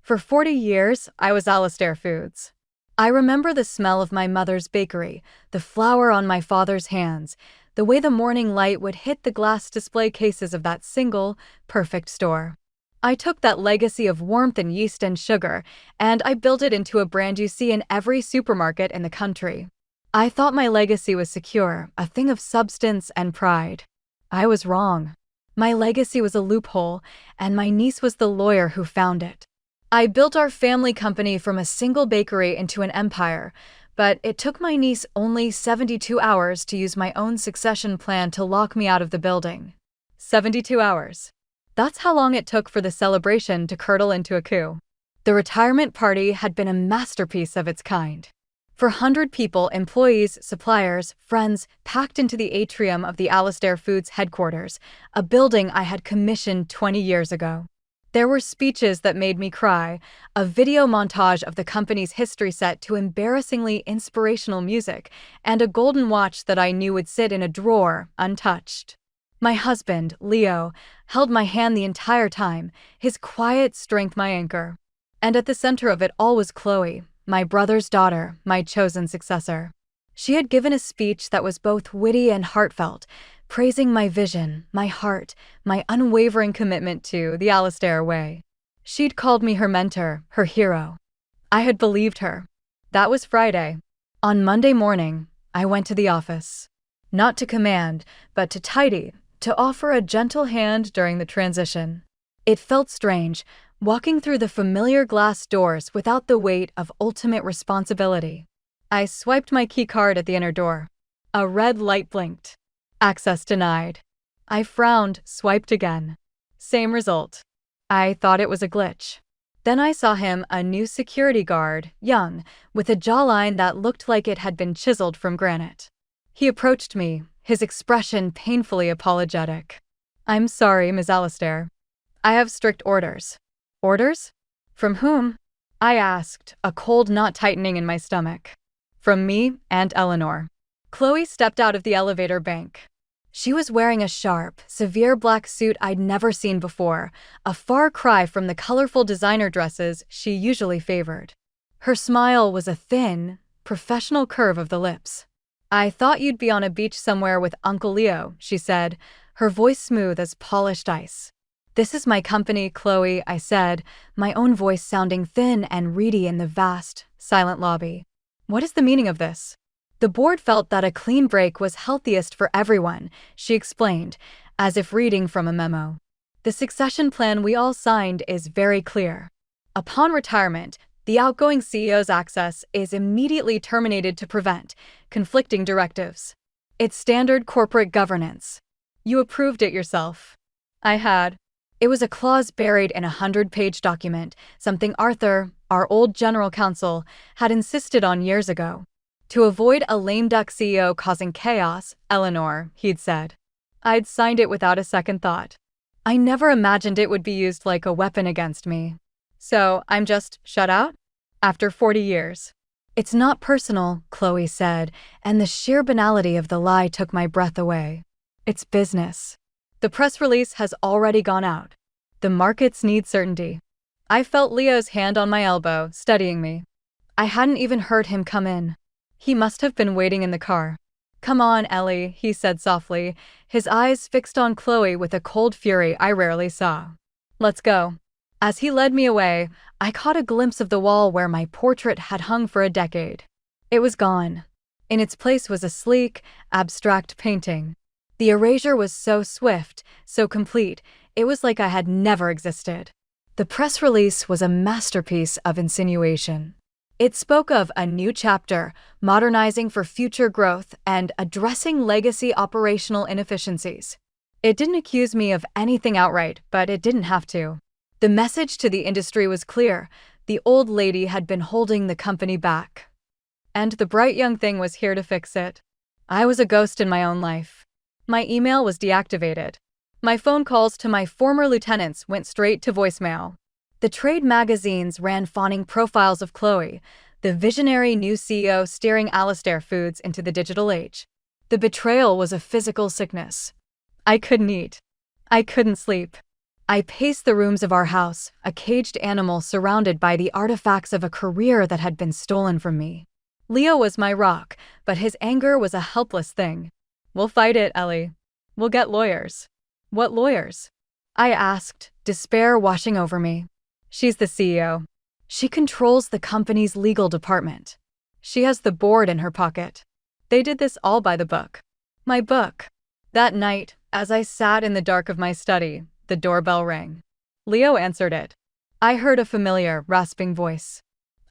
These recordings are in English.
For 40 years, I was Alistair Foods. I remember the smell of my mother's bakery, the flour on my father's hands, the way the morning light would hit the glass display cases of that single, perfect store. I took that legacy of warmth and yeast and sugar, and I built it into a brand you see in every supermarket in the country. I thought my legacy was secure, a thing of substance and pride. I was wrong. My legacy was a loophole, and my niece was the lawyer who found it. I built our family company from a single bakery into an empire, but it took my niece only 72 hours to use my own succession plan to lock me out of the building. 72 hours. That's how long it took for the celebration to curdle into a coup. The retirement party had been a masterpiece of its kind. 400 people, employees, suppliers, friends, packed into the atrium of the Alistair Foods headquarters, a building I had commissioned 20 years ago. There were speeches that made me cry, a video montage of the company's history set to embarrassingly inspirational music, and a golden watch that I knew would sit in a drawer, untouched. My husband, Leo, held my hand the entire time, his quiet strength my anchor. And at the center of it all was Chloe, my brother's daughter, my chosen successor. She had given a speech that was both witty and heartfelt, praising my vision, my heart, my unwavering commitment to the Alistair way. She'd called me her mentor, her hero. I had believed her. That was Friday. On Monday morning, I went to the office. Not to command, but to tidy, to offer a gentle hand during the transition. It felt strange, walking through the familiar glass doors without the weight of ultimate responsibility. I swiped my key card at the inner door. A red light blinked. Access denied. I frowned, swiped again. Same result. I thought it was a glitch. Then I saw him, a new security guard, young, with a jawline that looked like it had been chiseled from granite. He approached me, his expression painfully apologetic. "I'm sorry, Ms. Alistair. I have strict orders." "Orders? From whom?" I asked, a cold knot tightening in my stomach. "From me and Eleanor." Chloe stepped out of the elevator bank. She was wearing a sharp, severe black suit I'd never seen before, a far cry from the colorful designer dresses she usually favored. Her smile was a thin, professional curve of the lips. "I thought you'd be on a beach somewhere with Uncle Leo," she said, her voice smooth as polished ice. "This is my company, Chloe," I said, my own voice sounding thin and reedy in the vast, silent lobby. "What is the meaning of this?" "The board felt that a clean break was healthiest for everyone," she explained, as if reading from a memo. "The succession plan we all signed is very clear. Upon retirement, the outgoing CEO's access is immediately terminated to prevent conflicting directives. It's standard corporate governance. You approved it yourself." I had. It was a clause buried in a 100-page document, something Arthur, our old general counsel, had insisted on years ago. To avoid a lame duck CEO causing chaos, Eleanor, he'd said. I'd signed it without a second thought. I never imagined it would be used like a weapon against me. So, I'm just shut out? After 40 years. "It's not personal," Chloe said, and the sheer banality of the lie took my breath away. "It's business. The press release has already gone out. The markets need certainty." I felt Leo's hand on my elbow, studying me. I hadn't even heard him come in. He must have been waiting in the car. "Come on, Ellie," he said softly, his eyes fixed on Chloe with a cold fury I rarely saw. "Let's go." As he led me away, I caught a glimpse of the wall where my portrait had hung for a decade. It was gone. In its place was a sleek, abstract painting. The erasure was so swift, so complete, it was like I had never existed. The press release was a masterpiece of insinuation. It spoke of a new chapter, modernizing for future growth and addressing legacy operational inefficiencies. It didn't accuse me of anything outright, but it didn't have to. The message to the industry was clear. The old lady had been holding the company back. And the bright young thing was here to fix it. I was a ghost in my own life. My email was deactivated. My phone calls to my former lieutenants went straight to voicemail. The trade magazines ran fawning profiles of Chloe, the visionary new CEO steering Alistair Foods into the digital age. The betrayal was a physical sickness. I couldn't eat. I couldn't sleep. I paced the rooms of our house, a caged animal surrounded by the artifacts of a career that had been stolen from me. Leo was my rock, but his anger was a helpless thing. "We'll fight it, Ellie. We'll get lawyers." "What lawyers?" I asked, despair washing over me. "She's the CEO. She controls the company's legal department. She has the board in her pocket. They did this all by the book." My book. That night, as I sat in the dark of my study, the doorbell rang. Leo answered it. I heard a familiar, rasping voice.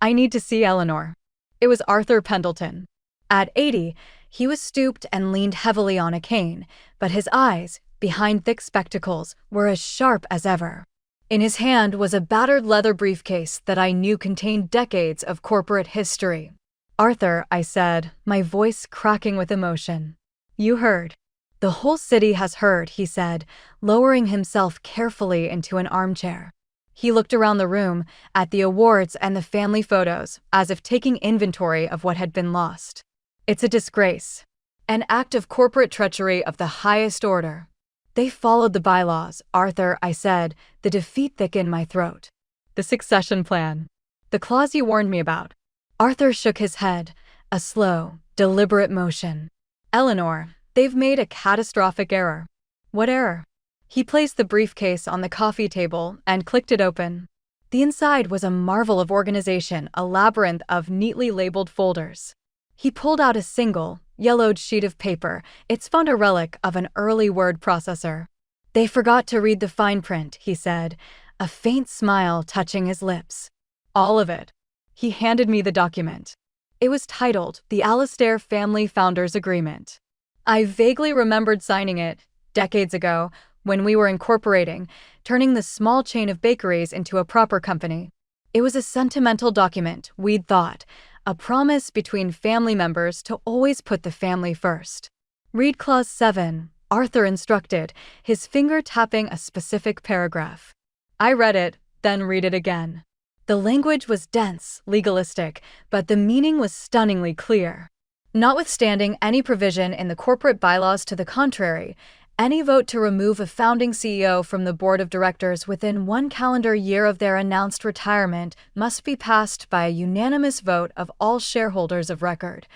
"I need to see Eleanor." It was Arthur Pendleton. At 80, he was stooped and leaned heavily on a cane, but his eyes, behind thick spectacles, were as sharp as ever. In his hand was a battered leather briefcase that I knew contained decades of corporate history. "Arthur," I said, my voice cracking with emotion. "You heard." "The whole city has heard," he said, lowering himself carefully into an armchair. He looked around the room, at the awards and the family photos, as if taking inventory of what had been lost. "It's a disgrace. An act of corporate treachery of the highest order." "They followed the bylaws, Arthur," I said, the defeat thick in my throat. "The succession plan. The clause you warned me about." Arthur shook his head, a slow, deliberate motion. "Eleanor, they've made a catastrophic error." "What error?" He placed the briefcase on the coffee table and clicked it open. The inside was a marvel of organization, a labyrinth of neatly labeled folders. He pulled out a single, yellowed sheet of paper, its font a relic of an early word processor. "They forgot to read the fine print," he said, a faint smile touching his lips. "All of it." He handed me the document. It was titled The Alastair Family Founders Agreement. I vaguely remembered signing it, decades ago, when we were incorporating, turning the small chain of bakeries into a proper company. It was a sentimental document, we'd thought, a promise between family members to always put the family first. "Read Clause 7, Arthur instructed, his finger tapping a specific paragraph. I read it, then read it again. The language was dense, legalistic, but the meaning was stunningly clear. Notwithstanding any provision in the corporate bylaws to the contrary, any vote to remove a founding CEO from the board of directors within 1 calendar year of their announced retirement must be passed by a unanimous vote of all shareholders of record,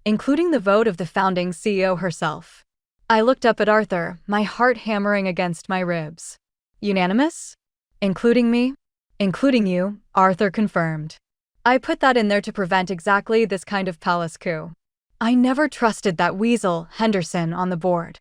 including the vote of the founding CEO herself." I looked up at Arthur, my heart hammering against my ribs. "Unanimous? Including me?" "Including you," Arthur confirmed. "I put that in there to prevent exactly this kind of palace coup. I never trusted that weasel, Henderson, on the board.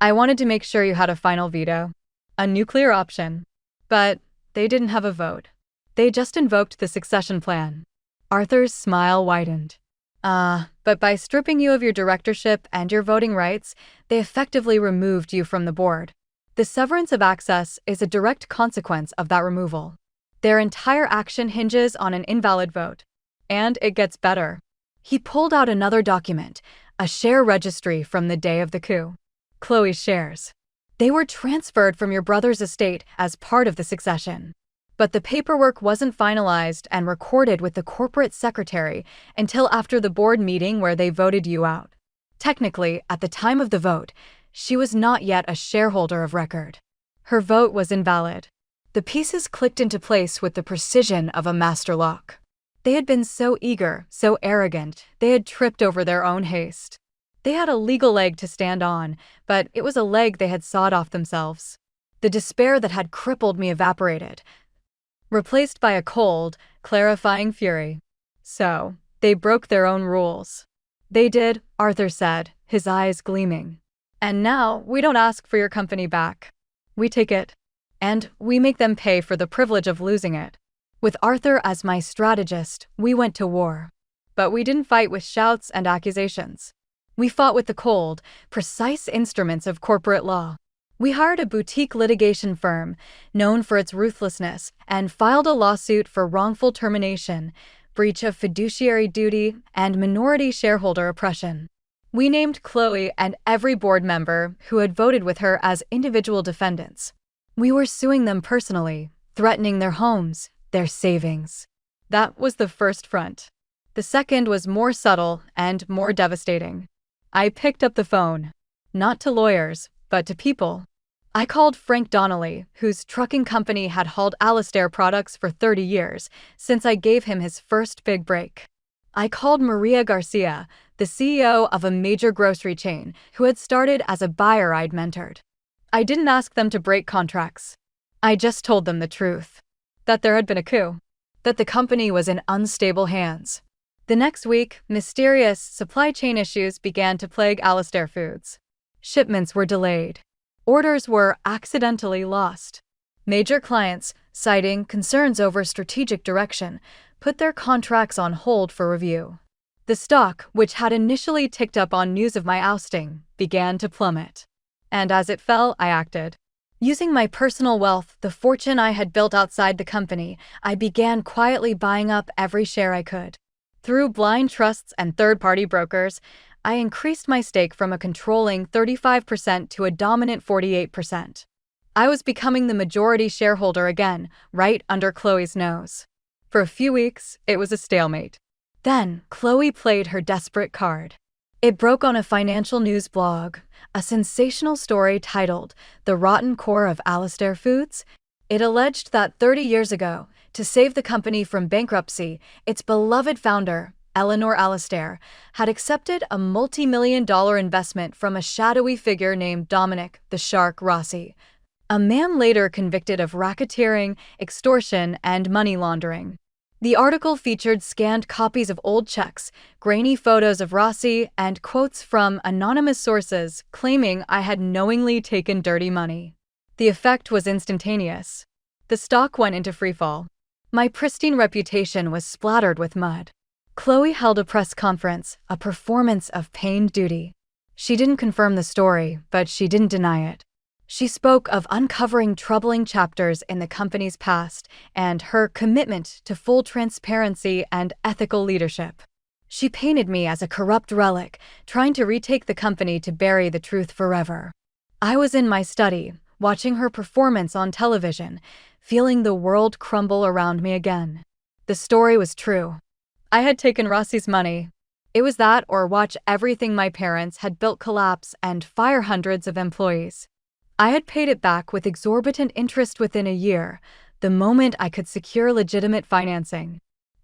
I wanted to make sure you had a final veto. A nuclear option. But they didn't have a vote. They just invoked the succession plan." Arthur's smile widened. But by stripping you of your directorship and your voting rights, they effectively removed you from the board. The severance of access is a direct consequence of that removal. Their entire action hinges on an invalid vote. And it gets better." He pulled out another document, a share registry from the day of the coup. "Chloe's shares. They were transferred from your brother's estate as part of the succession. But the paperwork wasn't finalized and recorded with the corporate secretary until after the board meeting where they voted you out. Technically, at the time of the vote, she was not yet a shareholder of record. Her vote was invalid." The pieces clicked into place with the precision of a master lock. They had been so eager, so arrogant, they had tripped over their own haste. They had a legal leg to stand on, but it was a leg they had sawed off themselves. The despair that had crippled me evaporated, replaced by a cold, clarifying fury. So, they broke their own rules. "They did," Arthur said, his eyes gleaming. "And now, we don't ask for your company back. We take it. And we make them pay for the privilege of losing it." With Arthur as my strategist, we went to war. But we didn't fight with shouts and accusations. We fought with the cold, precise instruments of corporate law. We hired a boutique litigation firm, known for its ruthlessness, and filed a lawsuit for wrongful termination, breach of fiduciary duty, and minority shareholder oppression. We named Chloe and every board member who had voted with her as individual defendants. We were suing them personally, threatening their homes, their savings. That was the first front. The second was more subtle and more devastating. I picked up the phone. Not to lawyers, but to people. I called Frank Donnelly, whose trucking company had hauled Alistair products for 30 years, since I gave him his first big break. I called Maria Garcia, the CEO of a major grocery chain, who had started as a buyer I'd mentored. I didn't ask them to break contracts. I just told them the truth. That there had been a coup. That the company was in unstable hands. The next week, mysterious supply chain issues began to plague Alistair Foods. Shipments were delayed. Orders were accidentally lost. Major clients, citing concerns over strategic direction, put their contracts on hold for review. The stock, which had initially ticked up on news of my ousting, began to plummet. And as it fell, I acted. Using my personal wealth, the fortune I had built outside the company, I began quietly buying up every share I could. Through blind trusts and third-party brokers, I increased my stake from a controlling 35% to a dominant 48%. I was becoming the majority shareholder again, right under Chloe's nose. For a few weeks, it was a stalemate. Then, Chloe played her desperate card. It broke on a financial news blog, a sensational story titled "The Rotten Core of Alistair Foods." It alleged that 30 years ago, to save the company from bankruptcy, its beloved founder, Eleanor Alistair, had accepted a multi-million-dollar investment from a shadowy figure named Dominic the Shark Rossi, a man later convicted of racketeering, extortion, and money laundering. The article featured scanned copies of old checks, grainy photos of Rossi, and quotes from anonymous sources claiming I had knowingly taken dirty money. The effect was instantaneous. The stock went into freefall. My pristine reputation was splattered with mud. Chloe held a press conference, a performance of pained duty. She didn't confirm the story, but she didn't deny it. She spoke of uncovering troubling chapters in the company's past and her commitment to full transparency and ethical leadership. She painted me as a corrupt relic, trying to retake the company to bury the truth forever. I was in my study, watching her performance on television, feeling the world crumble around me again. The story was true. I had taken Rossi's money. It was that or watch everything my parents had built collapse and fire hundreds of employees. I had paid it back with exorbitant interest within a year, the moment I could secure legitimate financing.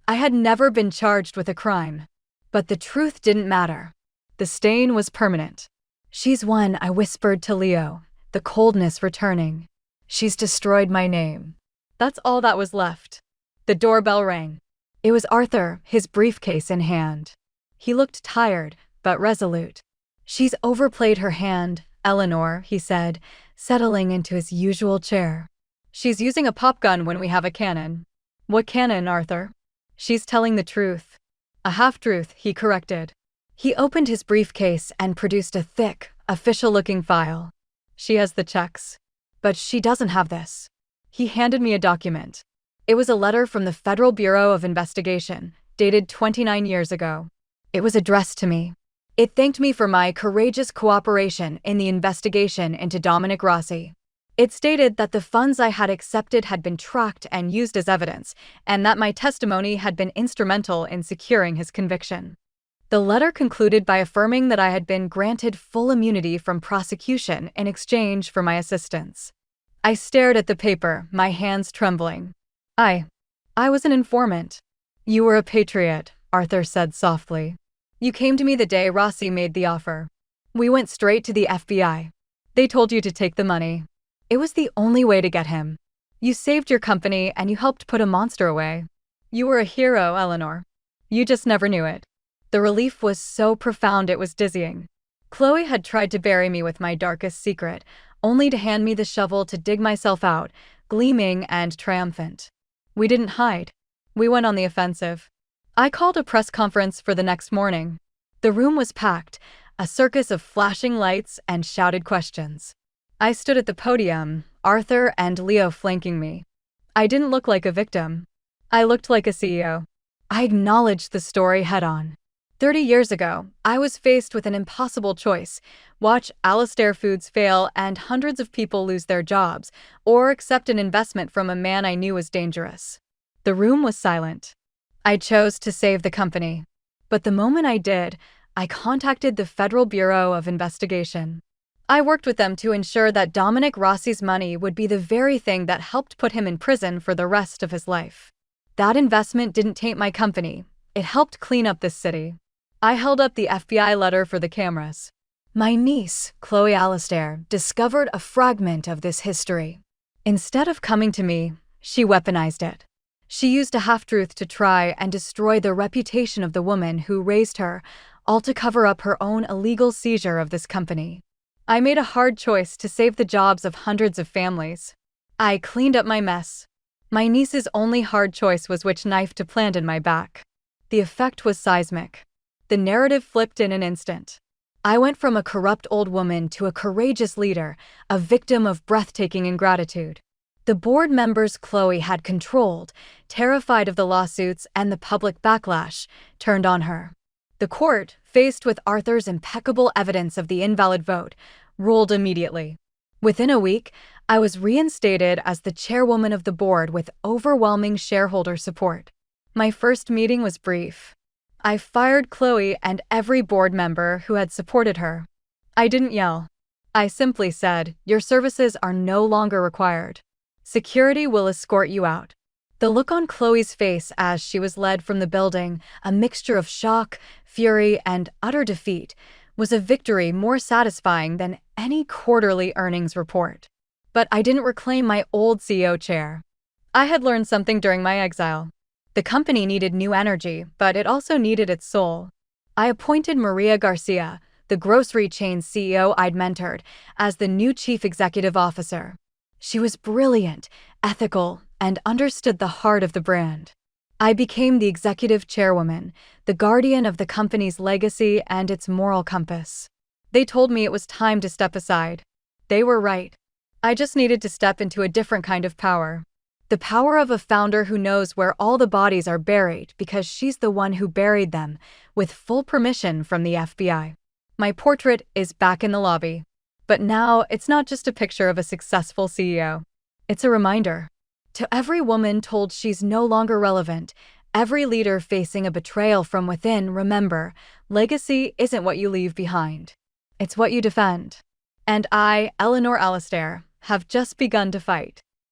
I had never been charged with a crime. But the truth didn't matter. The stain was permanent. "She's won," I whispered to Leo, the coldness returning. "She's destroyed my name." That's all that was left. The doorbell rang. It was Arthur, his briefcase in hand. He looked tired, but resolute. "She's overplayed her hand, Eleanor," he said, settling into his usual chair. "She's using a pop gun when we have a cannon." "What cannon, Arthur?" "She's telling the truth." "A half-truth," he corrected. He opened his briefcase and produced a thick, official-looking file. "She has the checks. But she doesn't have this." He handed me a document. It was a letter from the Federal Bureau of Investigation, dated 29 years ago. It was addressed to me. It thanked me for my courageous cooperation in the investigation into Dominic Rossi. It stated that the funds I had accepted had been tracked and used as evidence, and that my testimony had been instrumental in securing his conviction. The letter concluded by affirming that I had been granted full immunity from prosecution in exchange for my assistance. I stared at the paper, my hands trembling. I was an informant. "You were a patriot," Arthur said softly. "You came to me the day Rossi made the offer. We went straight to the FBI. They told you to take the money. It was the only way to get him. You saved your company and you helped put a monster away. You were a hero, Eleanor. You just never knew it." The relief was so profound it was dizzying. Chloe had tried to bury me with my darkest secret, only to hand me the shovel to dig myself out, gleaming and triumphant. We didn't hide. We went on the offensive. I called a press conference for the next morning. The room was packed, a circus of flashing lights and shouted questions. I stood at the podium, Arthur and Leo flanking me. I didn't look like a victim. I looked like a CEO. I acknowledged the story head-on. 30 years ago, I was faced with an impossible choice: watch Alistair Foods fail and hundreds of people lose their jobs, or accept an investment from a man I knew was dangerous. The room was silent. I chose to save the company. But the moment I did, I contacted the Federal Bureau of Investigation. I worked with them to ensure that Dominic Rossi's money would be the very thing that helped put him in prison for the rest of his life. That investment didn't taint my company. It helped clean up this city. I held up the FBI letter for the cameras. My niece, Chloe Alistair, discovered a fragment of this history. Instead of coming to me, she weaponized it. She used a half-truth to try and destroy the reputation of the woman who raised her, all to cover up her own illegal seizure of this company. I made a hard choice to save the jobs of hundreds of families. I cleaned up my mess. My niece's only hard choice was which knife to plant in my back. The effect was seismic. The narrative flipped in an instant. I went from a corrupt old woman to a courageous leader, a victim of breathtaking ingratitude. The board members Chloe had controlled, terrified of the lawsuits and the public backlash, turned on her. The court, faced with Arthur's impeccable evidence of the invalid vote, ruled immediately. Within a week, I was reinstated as the chairwoman of the board with overwhelming shareholder support. My first meeting was brief. I fired Chloe and every board member who had supported her. I didn't yell. I simply said, "Your services are no longer required. Security will escort you out." The look on Chloe's face as she was led from the building, a mixture of shock, fury, and utter defeat, was a victory more satisfying than any quarterly earnings report. But I didn't reclaim my old CEO chair. I had learned something during my exile. The company needed new energy, but it also needed its soul. I appointed Maria Garcia, the grocery chain CEO I'd mentored, as the new chief executive officer. She was brilliant, ethical, and understood the heart of the brand. I became the executive chairwoman, the guardian of the company's legacy and its moral compass. They told me it was time to step aside. They were right. I just needed to step into a different kind of power. The power of a founder who knows where all the bodies are buried because she's the one who buried them, with full permission from the FBI. My portrait is back in the lobby. But now it's not just a picture of a successful CEO. It's a reminder. To every woman told she's no longer relevant, every leader facing a betrayal from within, remember, legacy isn't what you leave behind. It's what you defend. And I, Eleanor Alistair, have just begun to fight.